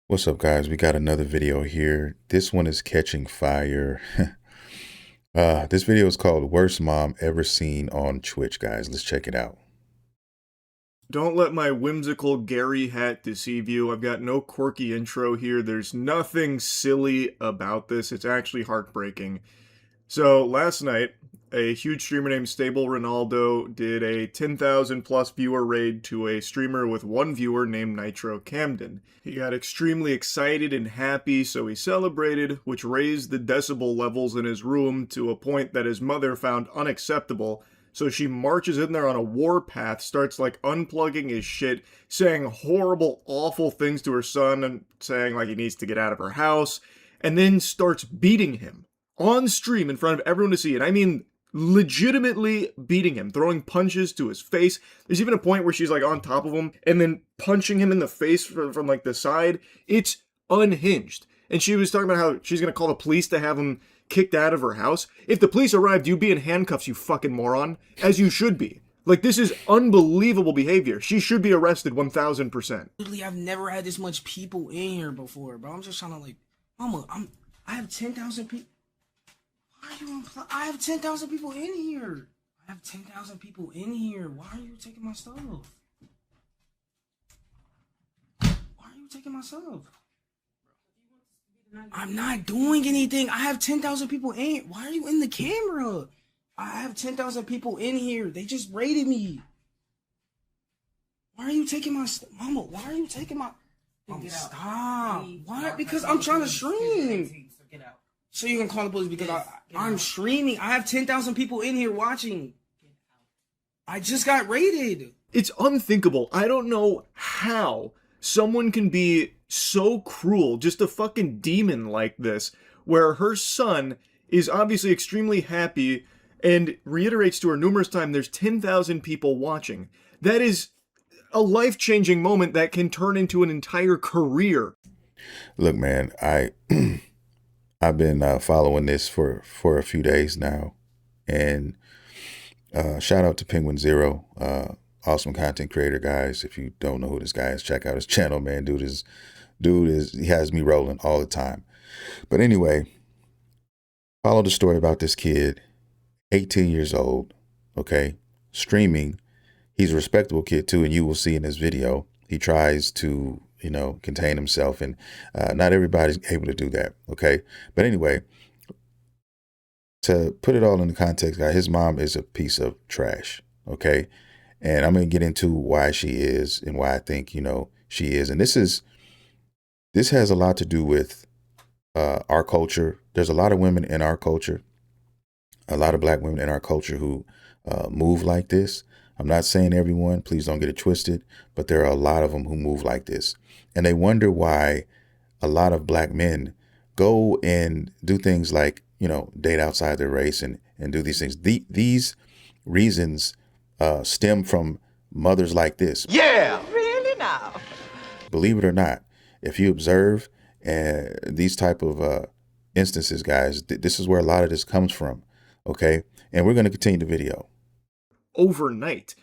What's up, guys? We got another video here. This one is catching fire. This video is called Worst Mom Ever Seen on Twitch, guys. Let's check it out. Don't let my whimsical Gary hat deceive you. I've got no quirky intro here. There's nothing silly about this. It's actually heartbreaking. So last night, a huge streamer named Stable Ronaldo did a 10,000 plus viewer raid to a streamer with one viewer named Nitro Camden. He got extremely excited and happy, so he celebrated, which raised the decibel levels in his room to a point that his mother found unacceptable. So she marches in there on a warpath, starts like unplugging his shit, saying horrible, awful things to her son and saying like he needs to get out of her house, and then starts beating him on stream in front of everyone to see. And I mean, legitimately beating him, throwing punches to his face. There's even a point where she's like on top of him and then punching him in the face from like the side. It's unhinged. And she was talking about how she's going to call the police to have him kicked out of her house. If the police arrived, you'd be in handcuffs, you fucking moron. As you should be. Like, this is unbelievable behavior. She should be arrested 1,000%. Literally, I've never had this much people in here before, bro. I'm just trying to like, mama, I have 10,000 people. Why are you I have 10,000 people in here. I have 10,000 people in here. Why are you taking my stuff? Why are you taking my stuff? I'm not doing anything. I have 10,000 people in. Why are you in the camera? I have 10,000 people in here. They just raided me. Why are you taking my stuff? Mama, why are you taking my... Mama, stop. Why? Because I'm trying to stream. So you can call the police because I'm streaming. I have 10,000 people in here watching. I just got raided. It's unthinkable. I don't know how someone can be so cruel, just a fucking demon like this, where her son is obviously extremely happy and reiterates to her numerous times there's 10,000 people watching. That is a life-changing moment that can turn into an entire career. Look, man, I've been following this for a few days now, and shout out to Penguin Zero, awesome content creator, guys. If you don't know who this guy is, check out his channel, man. He has me rolling all the time. But anyway, follow the story about this kid, 18 years old, okay, streaming. He's a respectable kid too, and you will see in this video, he tries to, contain himself, and not everybody's able to do that, okay? But anyway, to put it all in the context, guys, his mom is a piece of trash, okay? And I'm going to get into why she is and why I think, she is. And this has a lot to do with our culture. There's a lot of women in our culture, a lot of black women in our culture who move like this. I'm not saying everyone, please don't get it twisted, but there are a lot of them who move like this. And they wonder why a lot of black men go and do things like, date outside their race and do these things. These reasons stem from mothers like this. Yeah, really now. Believe it or not, if you observe these type of instances, guys, this is where a lot of this comes from, okay? And we're going to continue the video. Overnight.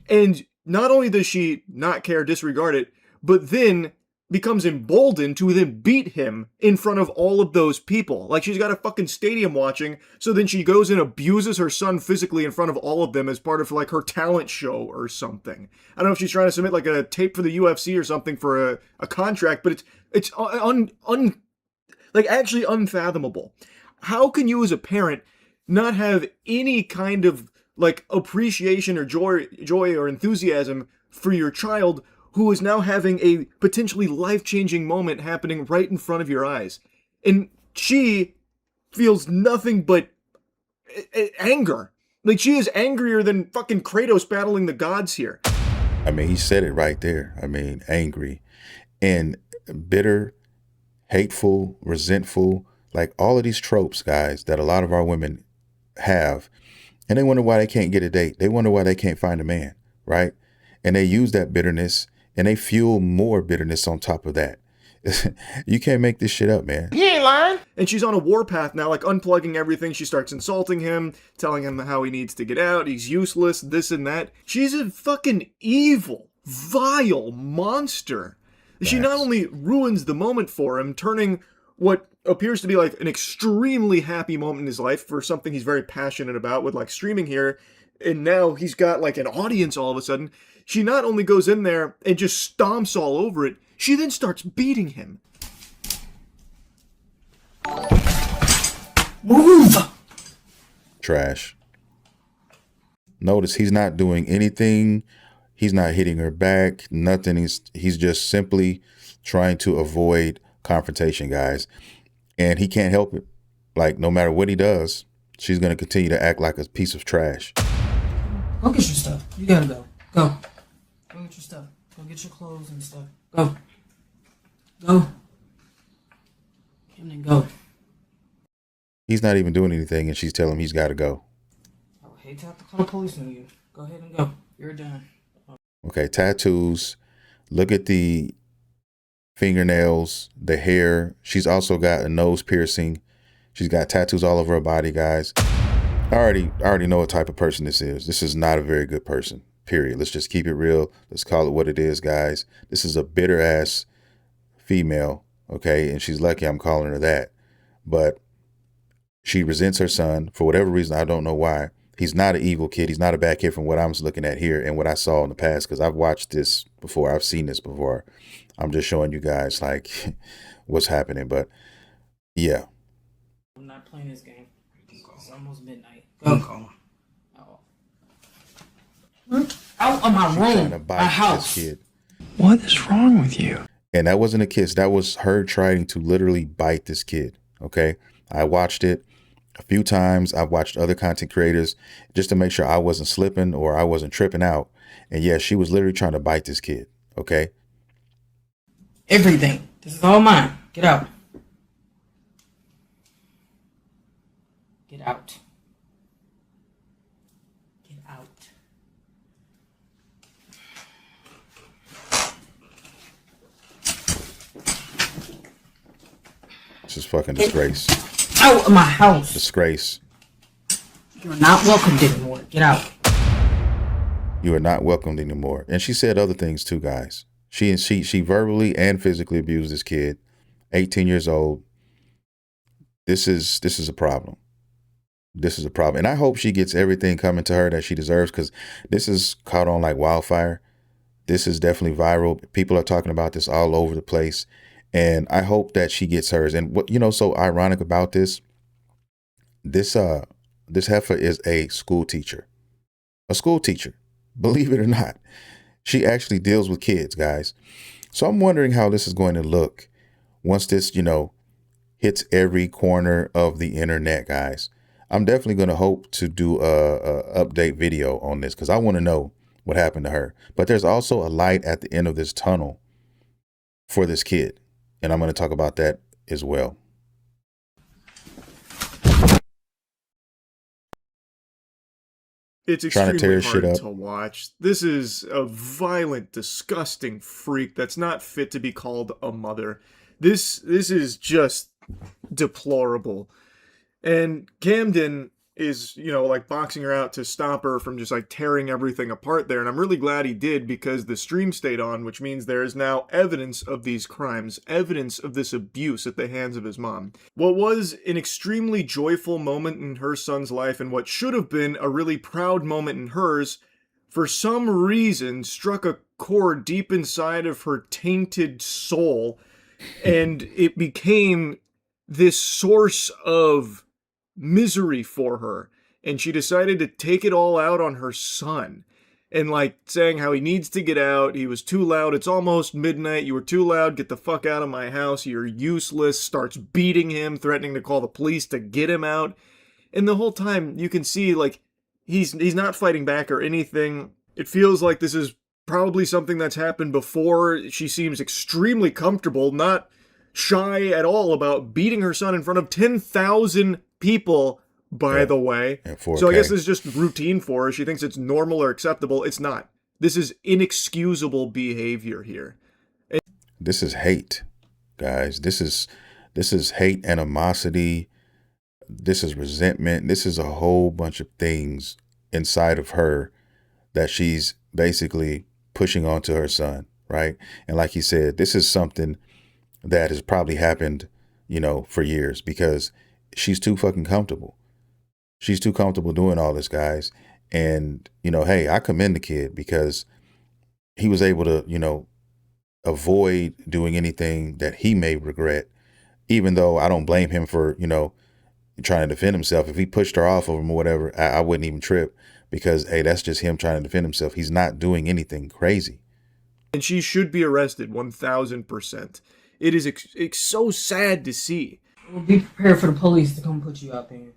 And not only does she not care, disregard it, but then becomes emboldened to then beat him in front of all of those people. Like, she's got a fucking stadium watching, so then she goes and abuses her son physically in front of all of them as part of like her talent show or something. I don't know if she's trying to submit like a tape for the UFC or something for a contract, but it's actually unfathomable. How can you as a parent not have any kind of like appreciation or joy or enthusiasm for your child who is now having a potentially life-changing moment happening right in front of your eyes? And she feels nothing but anger. Like, she is angrier than fucking Kratos battling the gods here. I mean, he said it right there. I mean, angry and bitter, hateful, resentful, like all of these tropes, guys, that a lot of our women have. And they wonder why they can't get a date. They wonder why they can't find a man, right? And they use that bitterness and they fuel more bitterness on top of that. You can't make this shit up, man. He ain't lying. And she's on a warpath now, like unplugging everything. She starts insulting him, telling him how he needs to get out. He's useless, this and that. She's a fucking evil, vile monster. She not Facts. only ruins the moment for him, turning what appears to be like an extremely happy moment in his life for something he's very passionate about with like streaming here, and now he's got like an audience all of a sudden. She not only goes in there and just stomps all over it, she then starts beating him. Move! Trash. Notice he's not doing anything. He's not hitting her back. Nothing. He's just simply trying to avoid confrontation, guys. And he can't help it. Like, no matter what he does, she's going to continue to act like a piece of trash. Go get your stuff. You gotta go. Go. Go get your stuff. Go get your clothes and stuff. Go. Go. And then go. He's not even doing anything, and she's telling him he's got to go. I would hate to have to call the police on you. Go ahead and go. You're done. Okay, tattoos. Look at the fingernails, the hair. She's also got a nose piercing. She's got tattoos all over her body, guys. I already know what type of person this is. This is not a very good person, period. Let's just keep it real. Let's call it what it is, guys. This is a bitter ass female, okay? And she's lucky I'm calling her that. But she resents her son for whatever reason. I don't know why. He's not an evil kid. He's not a bad kid from what I'm looking at here and what I saw in the past, because I've watched this before. I've seen this before. I'm just showing you guys like what's happening. But yeah. I'm not playing this game. It's almost midnight. Go. Out of my Trying room. to My bite house. this kid. What is wrong with you? And that wasn't a kiss. That was her trying to literally bite this kid. Okay. I watched it a few times. I've watched other content creators just to make sure I wasn't slipping or I wasn't tripping out. And yeah, she was literally trying to bite this kid. Okay. Everything. This is all mine. Get out. Get out. Get out. This is fucking disgrace. Out of my house. Disgrace. You're not welcomed anymore. Get out. You are not welcomed anymore. And she said other things too, guys. She verbally and physically abused this kid, 18 years old. This is a problem. This is a problem. And I hope she gets everything coming to her that she deserves, because this is caught on like wildfire. This is definitely viral. People are talking about this all over the place. And I hope that she gets hers. And what, so ironic about this heifer is a school teacher. A school teacher. Believe it or not. She actually deals with kids, guys. So I'm wondering how this is going to look once this, hits every corner of the internet, guys. I'm definitely going to hope to do a update video on this, because I want to know what happened to her. But there's also a light at the end of this tunnel for this kid. And I'm going to talk about that as well. It's Trying to tear extremely shit hard up. to watch. This is a violent, disgusting freak that's not fit to be called a mother. This is just deplorable. And Camden is, like boxing her out to stop her from just like tearing everything apart there. And I'm really glad he did, because the stream stayed on, which means there is now evidence of these crimes, evidence of this abuse at the hands of his mom. What was an extremely joyful moment in her son's life, and what should have been a really proud moment in hers, for some reason struck a chord deep inside of her tainted soul, and it became this source of misery for her, and she decided to take it all out on her son, and like saying how he needs to get out. He was too loud. It's almost midnight. You were too loud. Get the fuck out of my house. You're useless. Starts beating him, threatening to call the police to get him out. And the whole time you can see like he's not fighting back or anything. It feels like this is probably something that's happened before. She seems extremely comfortable, not shy at all about beating her son in front of 10,000 people, by the way. So I guess this is just routine for her. She thinks it's normal or acceptable. It's not. This is inexcusable behavior here. This is hate, guys. This is hate, animosity. This is resentment. This is a whole bunch of things inside of her that she's basically pushing onto her son. right? And like he said, this is something that has probably happened, for years, because she's too fucking comfortable. She's too comfortable doing all this, guys. And, hey, I commend the kid because he was able to, avoid doing anything that he may regret, even though I don't blame him for, trying to defend himself. If he pushed her off of him or whatever, I wouldn't even trip because, hey, that's just him trying to defend himself. He's not doing anything crazy. And she should be arrested 1,000%. It is it's so sad to see. Well, be prepared for the police to come put you out there.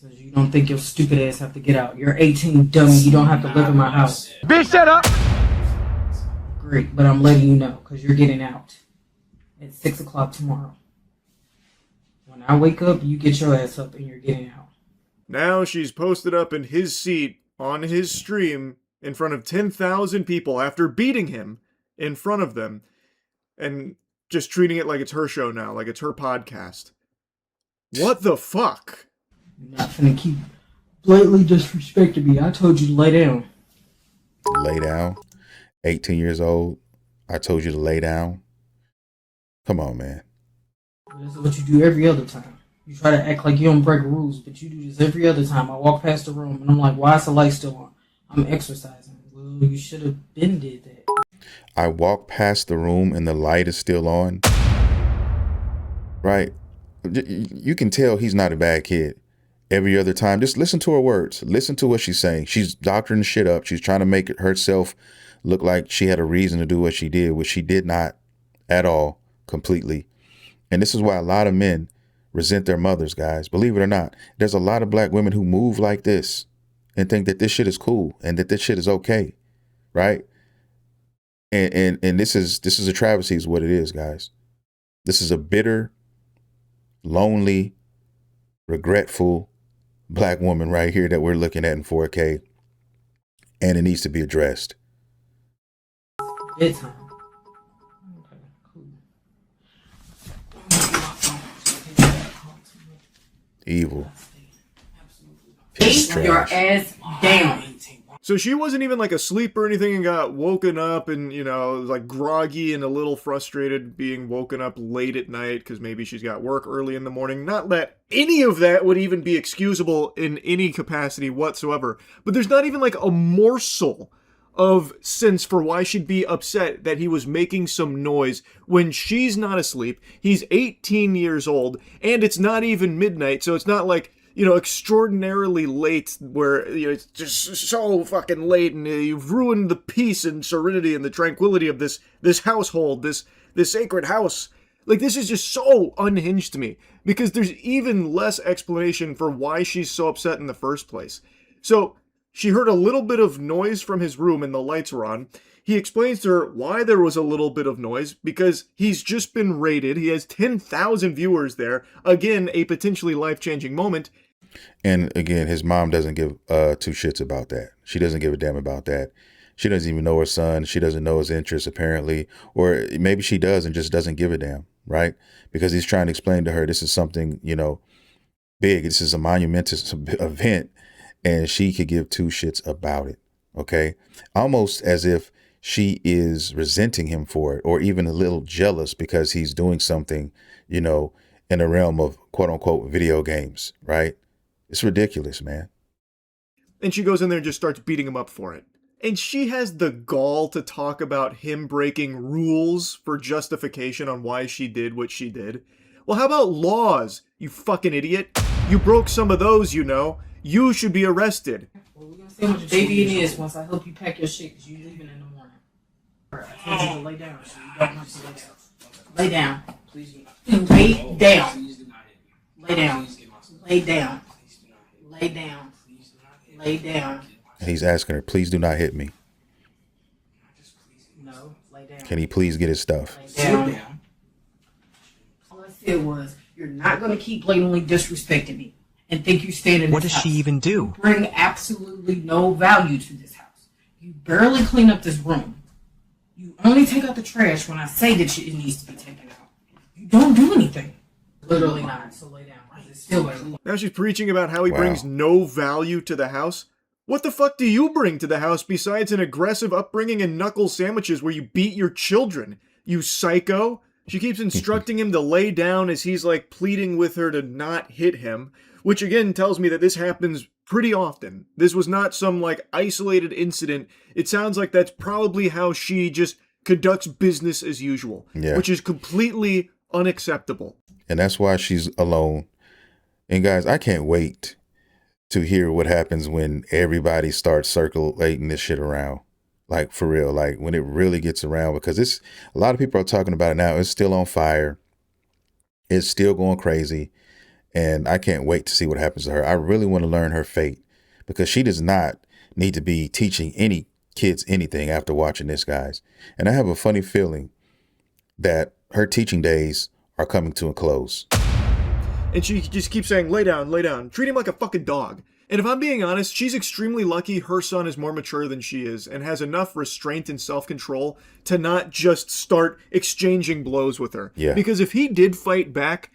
So you don't think your stupid ass have to get out. You're 18, dummy. You don't have to live in my house. Bitch, shut up! Great, but I'm letting you know because you're getting out at 6 o'clock tomorrow. When I wake up, you get your ass up and you're getting out. Now she's posted up in his seat on his stream in front of 10,000 people after beating him in front of them and just treating it like it's her show now, like it's her podcast. What the fuck? You're not finna keep blatantly disrespecting me. I told you to lay down. Lay down? 18 years old? I told you to lay down? Come on, man. This is what you do every other time. You try to act like you don't break rules, but you do this every other time. I walk past the room and I'm like, why is the light still on? I'm exercising. Well, you should have been did that. I walk past the room and the light is still on. Right? You can tell he's not a bad kid. Every other time, just listen to her words. Listen to what she's saying. She's doctoring shit up. She's trying to make it herself look like she had a reason to do what she did, which she did not at all, completely. And this is why a lot of men resent their mothers, guys. Believe it or not, there's a lot of black women who move like this and think that this shit is cool and that this shit is okay, right? And this is a travesty is what it is, guys. This is a bitter, lonely, regretful black woman right here that we're looking at in 4K, and it needs to be addressed. Bedtime. Okay, cool. Evil. Piss your ass down. So she wasn't even like asleep or anything and got woken up and, like groggy and a little frustrated being woken up late at night because maybe she's got work early in the morning. Not that any of that would even be excusable in any capacity whatsoever. But there's not even like a morsel of sense for why she'd be upset that he was making some noise when she's not asleep. He's 18 years old and it's not even midnight. So it's not like, extraordinarily late where, it's just so fucking late and you've ruined the peace and serenity and the tranquility of this household, this sacred house. Like, this is just so unhinged to me because there's even less explanation for why she's so upset in the first place. So she heard a little bit of noise from his room and the lights were on. He explains to her why there was a little bit of noise because he's just been raided. He has 10,000 viewers there. Again, a potentially life-changing moment. And again, his mom doesn't give two shits about that. She doesn't give a damn about that. She doesn't even know her son. She doesn't know his interests, apparently. Or maybe she does and just doesn't give a damn, right? Because he's trying to explain to her this is something, big. This is a monumentous event. And she could give two shits about it, okay? Almost as if she is resenting him for it or even a little jealous because he's doing something, in the realm of quote-unquote video games, right? It's ridiculous, man. And she goes in there and just starts beating him up for it. And she has the gall to talk about him breaking rules for justification on why she did what she did. Well, how about laws, you fucking idiot? You broke some of those, You should be arrested. Well, we're going to see what your baby is once I help you pack your shit because you're leaving in the morning. I told you to lay down, so you don't have to lay down. Lay down. Please lay down. Lay down. Lay down. Lay down. Lay down. And he's asking her, please do not hit me. No, lay down. Can he please get his stuff? Lay down. All I said was, you're not going to keep blatantly disrespecting me and think you're staying in this house. What does she even do? You bring absolutely no value to this house. You barely clean up this room. You only take out the trash when I say that it needs to be taken out. You don't do anything. Literally not. So lay down. It's still early. Now she's preaching about how he brings no value to the house. What the fuck do you bring to the house besides an aggressive upbringing and knuckle sandwiches where you beat your children? You psycho? She keeps instructing him to lay down as he's like pleading with her to not hit him, which again tells me that this happens pretty often. This was not some like isolated incident. It sounds like that's probably how she just conducts business as usual, which is completely unacceptable. And that's why she's alone. And guys, I can't wait to hear what happens when everybody starts circulating this shit around. Like, for real, like when it really gets around, because it's a lot of people are talking about it now. It's still on fire. It's still going crazy. And I can't wait to see what happens to her. I really want to learn her fate, because she does not need to be teaching any kids anything after watching this, guys. And I have a funny feeling that her teaching days are coming to a close. And she just keeps saying, lay down, treat him like a fucking dog. And if I'm being honest, she's extremely lucky her son is more mature than she is and has enough restraint and self-control to not just start exchanging blows with her. Yeah. Because if he did fight back,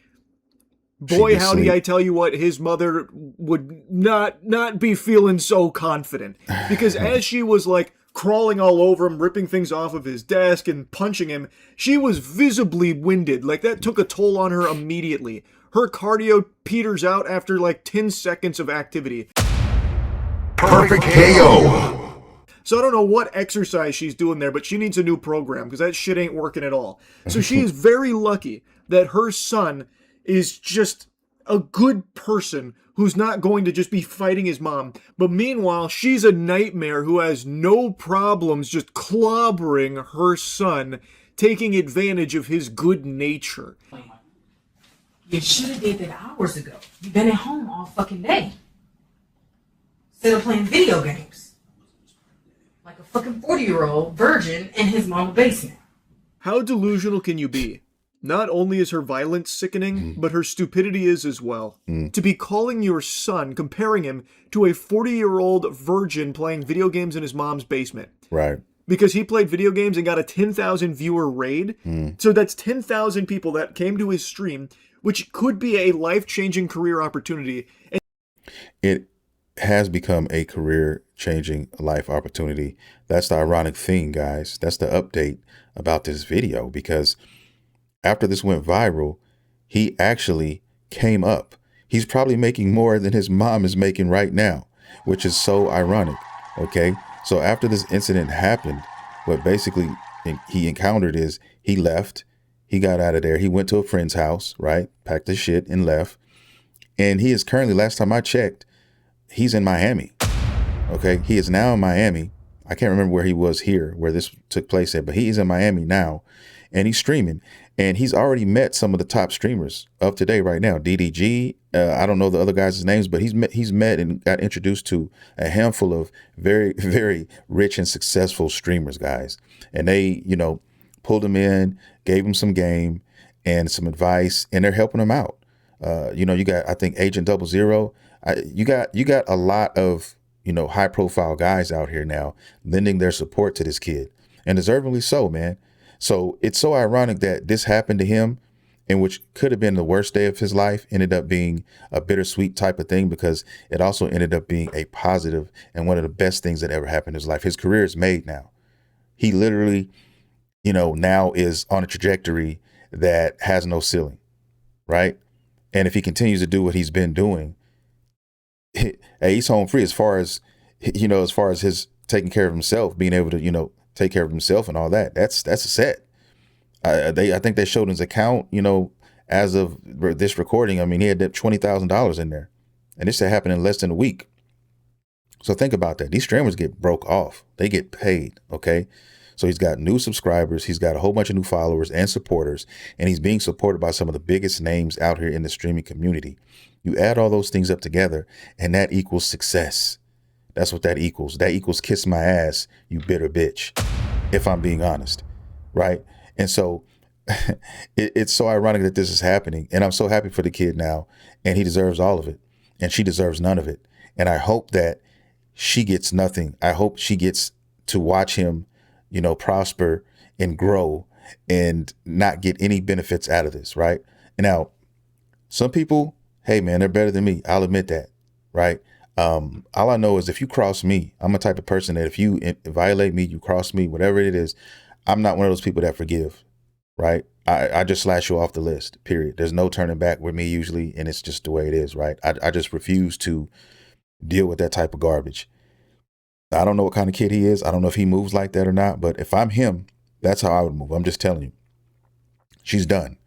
boy, howdy, I tell you what, his mother would not be feeling so confident. Because as she was like crawling all over him, ripping things off of his desk and punching him, she was visibly winded. Like, that took a toll on her immediately. Her cardio peters out after like 10 seconds of activity. Perfect KO. So I don't know what exercise she's doing there, but she needs a new program because that shit ain't working at all. So she is very lucky that her son is just a good person who's not going to just be fighting his mom. But meanwhile, she's a nightmare who has no problems just clobbering her son, taking advantage of his good nature. You should have did that hours ago. You've been at home all fucking day. Instead of playing video games. Like a fucking 40-year-old virgin in his mom's basement. How delusional can you be? Not only is her violence sickening, but her stupidity is as well. To be calling your son, comparing him to a 40-year-old virgin playing video games in his mom's basement. Right. Because he played video games and got a 10,000 viewer raid. So that's 10,000 people that came to his stream, which could be a life-changing career opportunity. It has become a career-changing life opportunity. That's the ironic thing, guys. That's the update about this video, because after this went viral, he actually came up. He's probably making more than his mom is making right now, which is so ironic. Okay. So after this incident happened, what basically he encountered is he left. He got out of there. He went to a friend's house, right? Packed his shit and left. And he is currently, last time I checked, he's in Miami. Okay. He is now in Miami. I can't remember where he was here, where this took place at, but he is in Miami now and he's streaming. And he's already met some of the top streamers of today right now. DDG, I don't know the other guys' names, but he's met and got introduced to a handful of very, very rich and successful streamers, guys. And they, pulled him in, gave him some game and some advice, and they're helping him out. You got, I think, Agent 00. You got a lot of, high profile guys out here now lending their support to this kid, and deservingly so, man. So it's so ironic that this happened to him, and which could have been the worst day of his life ended up being a bittersweet type of thing, because it also ended up being a positive and one of the best things that ever happened in his life. His career is made now. He literally, now is on a trajectory that has no ceiling, right? And if he continues to do what he's been doing, he's home free as far as his taking care of himself, being able to, take care of himself and all that. That's a set. I think they showed his account, as of this recording. I mean, he had $20,000 in there, and this happened in less than a week. So think about that. These streamers get broke off. They get paid. Okay. So he's got new subscribers. He's got a whole bunch of new followers and supporters, and he's being supported by some of the biggest names out here in the streaming community. You add all those things up together, and that equals success. That's what that equals. That equals kiss my ass, you bitter bitch, if I'm being honest, right? And so it's so ironic that this is happening, and I'm so happy for the kid now, and he deserves all of it, and she deserves none of it. And I hope that she gets nothing. I hope she gets to watch him, prosper and grow and not get any benefits out of this, right? And now, some people, hey man, they're better than me. I'll admit that, right? All I know is if you cross me, I'm a type of person that if you violate me, you cross me, whatever it is, I'm not one of those people that forgive, right? I just slash you off the list, period. There's no turning back with me usually, and it's just the way it is, right? I just refuse to deal with that type of garbage. I don't know what kind of kid he is. I don't know if he moves like that or not, but if I'm him, that's how I would move. I'm just telling you. She's done,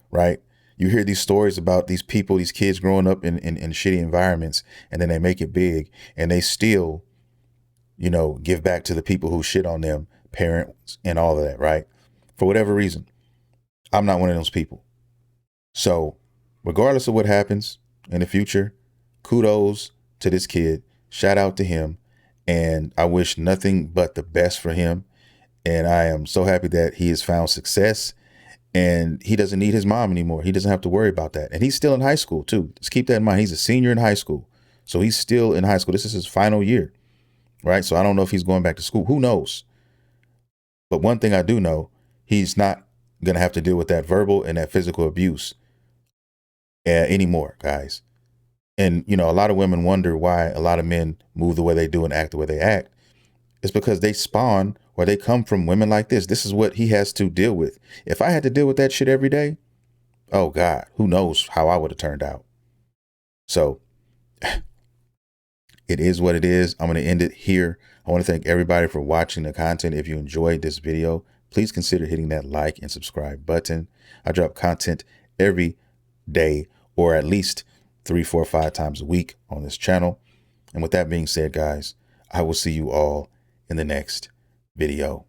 right? You hear these stories about these people, these kids growing up in shitty environments, and then they make it big and they still, you know, give back to the people who shit on them, parents and all of that, right? For whatever reason. I'm not one of those people. So regardless of what happens in the future, kudos to this kid. Shout out to him. And I wish nothing but the best for him. And I am so happy that he has found success and he doesn't need his mom anymore. He doesn't have to worry about that. And he's still in high school too. Just keep that in mind. He's a senior in high school. So he's still in high school. This is his final year, right? So I don't know if he's going back to school. Who knows? But one thing I do know, he's not going to have to deal with that verbal and that physical abuse anymore, guys. And, you know, a lot of women wonder why a lot of men move the way they do and act the way they act. It's because they spawn or they come from women like this. This is what he has to deal with. If I had to deal with that shit every day, oh God, who knows how I would have turned out. So it is what it is. I'm going to end it here. I want to thank everybody for watching the content. If you enjoyed this video, please consider hitting that like and subscribe button. I drop content every day, or at least 3, 4, 5 times a week on this channel. And with that being said, guys, I will see you all in the next video.